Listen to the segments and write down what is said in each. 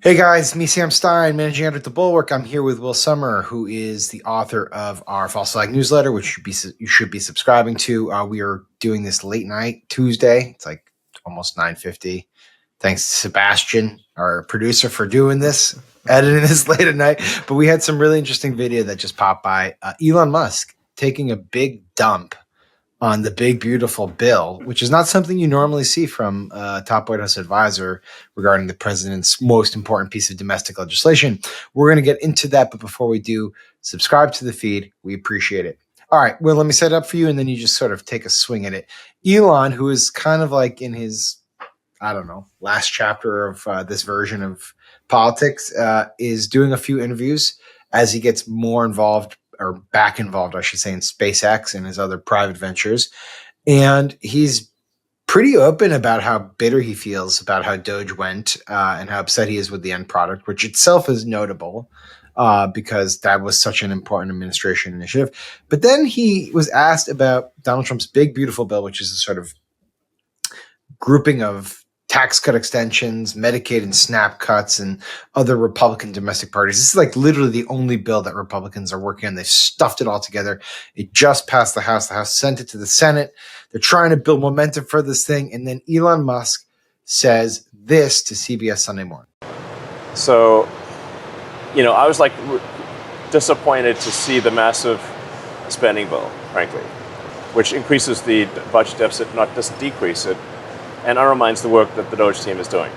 Hey guys, me Sam Stein, managing editor at the Bulwark. I'm here with Will Sommer, who is the author of our False Flag newsletter, which you should be subscribing to. We are doing this late night Tuesday. It's like almost 9:50. Thanks to Sebastian, our producer, for doing this, editing this late at night. But we had some really interesting video that just popped by. Elon Musk taking a big dump on the big, beautiful bill, which is not something you normally see from a top White House advisor regarding the president's most important piece of domestic legislation. We're going to get into that. But before we do, subscribe to the feed. We appreciate it. All right. Well, let me set it up for you, and then you just sort of take a swing at it. Elon, who is kind of like in his, last chapter of this version of politics, is doing a few interviews as he gets more involved, or back involved, I should say, in SpaceX and his other private ventures. And he's pretty open about how bitter he feels about how Doge went and how upset he is with the end product, which itself is notable because that was such an important administration initiative. But then he was asked about Donald Trump's big, beautiful bill, which is a sort of grouping of tax cut extensions, Medicaid and SNAP cuts, and other Republican domestic parties. This is like literally the only bill that Republicans are working on. They've stuffed it all together. It just passed the House. The House sent it to the Senate. They're trying to build momentum for this thing. And then Elon Musk says this to CBS Sunday Morning. So, I was disappointed to see the massive spending bill, frankly, which increases the budget deficit, not just decrease it, and undermines the work that the Doge team is doing.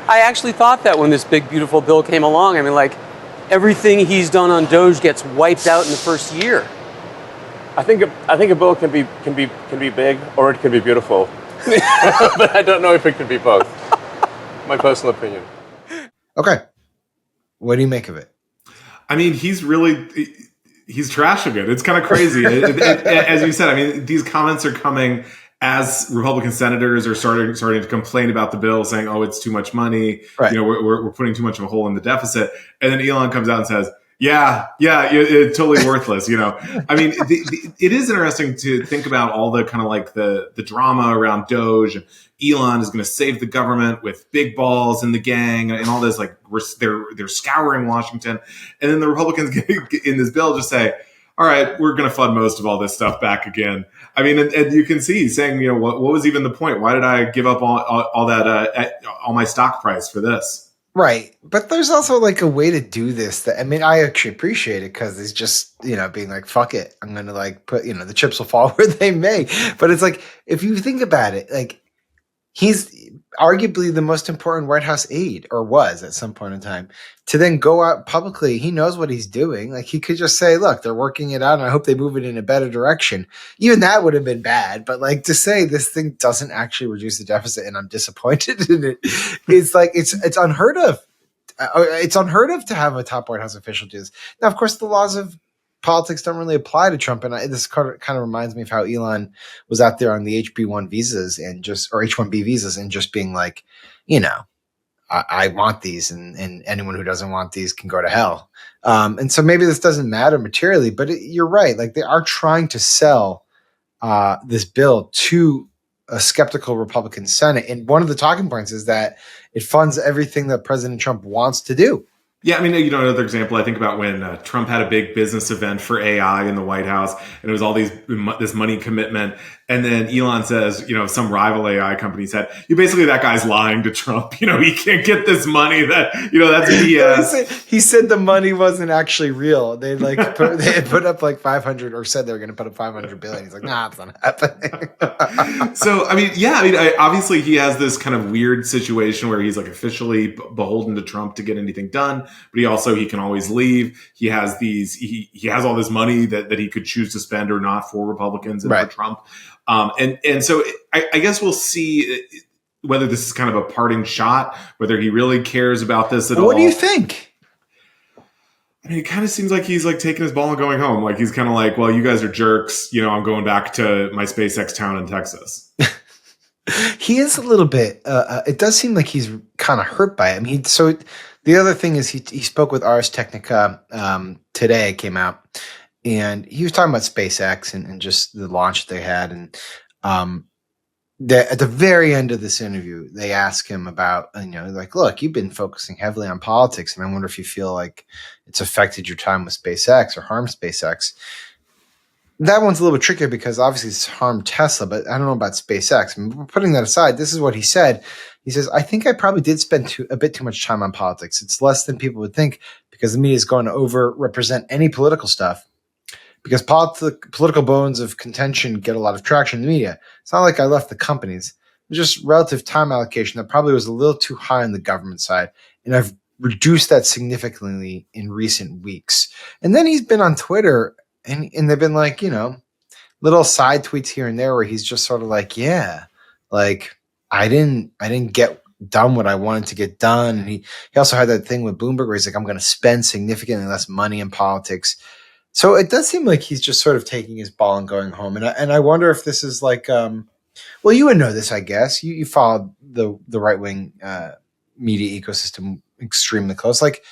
I actually thought that when this big, beautiful bill came along. I mean, everything he's done on Doge gets wiped out in the first year. I think a bill can be big or it can be beautiful, but I don't know if it can be both. My personal opinion. Okay, what do you make of it? I mean, he's trashing it. It's kind of crazy. As you said, I mean, these comments are coming as Republican senators are starting to complain about the bill, saying, "Oh, it's too much money. Right. We're putting too much of a hole in the deficit." And then Elon comes out and says, "Yeah, it's totally worthless." I mean, it is interesting to think about all the kind of like the drama around Doge. And Elon is going to save the government with big balls in the gang and all this. Like they're scouring Washington, and then the Republicans in this bill just say, "All right, we're going to fund most of all this stuff back again." I mean, and you can see saying, what was even the point? Why did I give up all that, all my stock price for this? Right. But there's also like a way to do this that, I mean, I actually appreciate it because it's just, being like, fuck it. I'm going to put, the chips will fall where they may. But it's like, if you think about it, like he's arguably the most important White House aide, or was at some point in time, to then go out publicly. He knows what he's doing. Like he could just say, look, they're working it out and I hope they move it in a better direction. Even that would have been bad. But to say this thing doesn't actually reduce the deficit and I'm disappointed in it, it's like, it's unheard of. It's unheard of to have a top White House official do this. Now, of course, the laws of politics don't really apply to Trump. And this kind of reminds me of how Elon was out there on the HB1 visas or H1B visas and just being like, I want these and anyone who doesn't want these can go to hell. And so maybe this doesn't matter materially, but you're right. Like they are trying to sell this bill to a skeptical Republican Senate. And one of the talking points is that it funds everything that President Trump wants to do. Yeah, I mean, another example I think about when Trump had a big business event for AI in the White House, and it was all this money commitment, and then Elon says, some rival AI company said, "You that guy's lying to Trump. He can't get this money. That's BS." He said the money wasn't actually real. They they had put up 500, or said they were going to put up 500 billion. He's like, nah, it's not happening. So obviously he has this kind of weird situation where he's officially beholden to Trump to get anything done. But he can always leave. He has he has all this money that he could choose to spend or not for Republicans and right. for Trump. And so I guess we'll see whether this is kind of a parting shot, whether he really cares about this at all. What do you think? I mean, it kind of seems like he's taking his ball and going home. Like he's kind of like, well, you guys are jerks. I'm going back to my SpaceX town in Texas. He is a little bit. It does seem like he's kind of hurt by it. I mean, the other thing is he spoke with Ars Technica today, came out, and he was talking about SpaceX and just the launch they had. And at the very end of this interview, they ask him about, like, look, you've been focusing heavily on politics, and I wonder if you feel like it's affected your time with SpaceX or harmed SpaceX. That one's a little bit trickier because obviously it's harmed Tesla, but I don't know about SpaceX. I mean, putting that aside, this is what he said. He says, I think I probably did spend a bit too much time on politics. It's less than people would think because the media is going to overrepresent any political stuff because political bones of contention get a lot of traction in the media. It's not like I left the companies. It was just relative time allocation that probably was a little too high on the government side. And I've reduced that significantly in recent weeks. And then he's been on Twitter and they've been like, little side tweets here and there where he's just sort of like, yeah, like I didn't get done what I wanted to get done. And he also had that thing with Bloomberg where he's like, I'm going to spend significantly less money in politics. So it does seem like he's just sort of taking his ball and going home. And I wonder if this is like, well, you would know this, I guess. You followed the right wing media ecosystem extremely close. Like,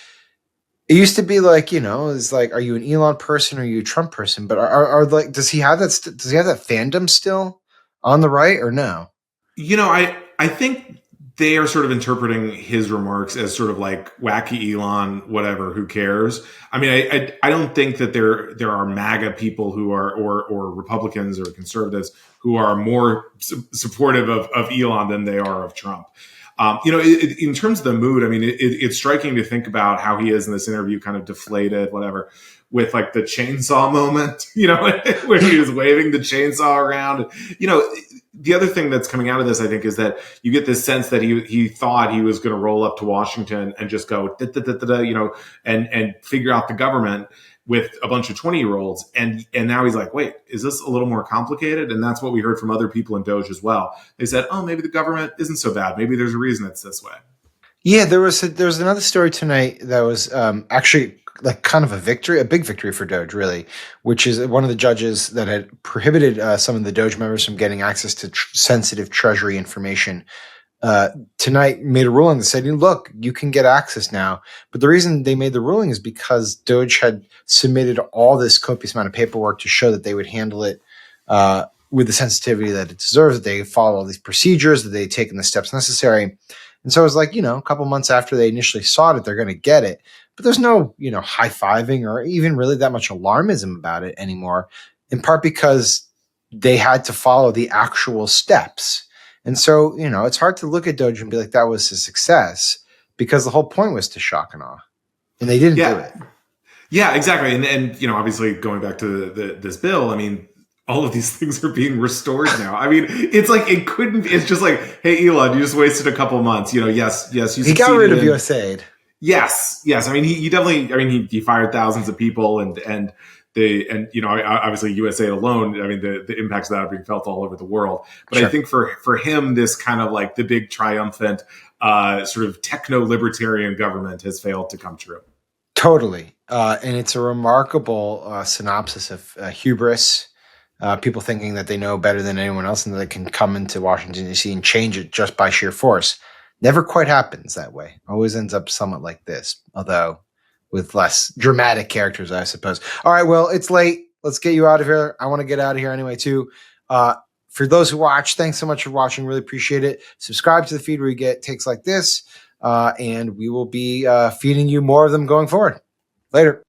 it used to be like, it's like, are you an Elon person or are you a Trump person? But are like, does he have that fandom still on the right or no? I think they are sort of interpreting his remarks as sort of like wacky Elon, whatever, who cares? I mean, I don't think that there are MAGA people who are, or Republicans or conservatives who are more supportive of Elon than they are of Trump. In terms of the mood, I mean, it's striking to think about how he is in this interview, kind of deflated, whatever, with like the chainsaw moment, where he was waving the chainsaw around. The other thing that's coming out of this, I think, is that you get this sense that he thought he was going to roll up to Washington and just go, and figure out the government with a bunch of 20-year-olds. And now he's like, wait, is this a little more complicated? And that's what we heard from other people in Doge as well. They said, oh, maybe the government isn't so bad. Maybe there's a reason it's this way. Yeah, there was another story tonight that was actually like kind of a big victory for Doge, really, which is one of the judges that had prohibited some of the Doge members from getting access to sensitive Treasury information. Tonight made a ruling that said, look, you can get access now. But the reason they made the ruling is because Doge had submitted all this copious amount of paperwork to show that they would handle it with the sensitivity that it deserves, that they follow all these procedures, that they'd taken the steps necessary. And so it was like, a couple months after they initially sought it, they're going to get it. But there's no, high-fiving or even really that much alarmism about it anymore, in part because they had to follow the actual steps. And so, it's hard to look at Doge and be like, that was a success, because the whole point was to shock and awe. And they didn't do it. Yeah, exactly. And obviously going back to this bill, I mean, all of these things are being restored now. I mean, it's like, it's just like, hey, Elon, you just wasted a couple months. Yes. He got rid of USAID. Yes. I mean, he definitely, he fired thousands of people and obviously USA alone, I mean, the impacts of that are being felt all over the world. But sure. I think for him, this kind of like the big triumphant sort of techno-libertarian government has failed to come true. Totally. And it's a remarkable synopsis of hubris, people thinking that they know better than anyone else and that they can come into Washington, D.C. and change it just by sheer force. Never quite happens that way. Always ends up somewhat like this, although with less dramatic characters, I suppose. All right, well, it's late. Let's get you out of here. I want to get out of here anyway, too. For those who watch, thanks so much for watching. Really appreciate it. Subscribe to the feed where you get takes like this, and we will be feeding you more of them going forward. Later.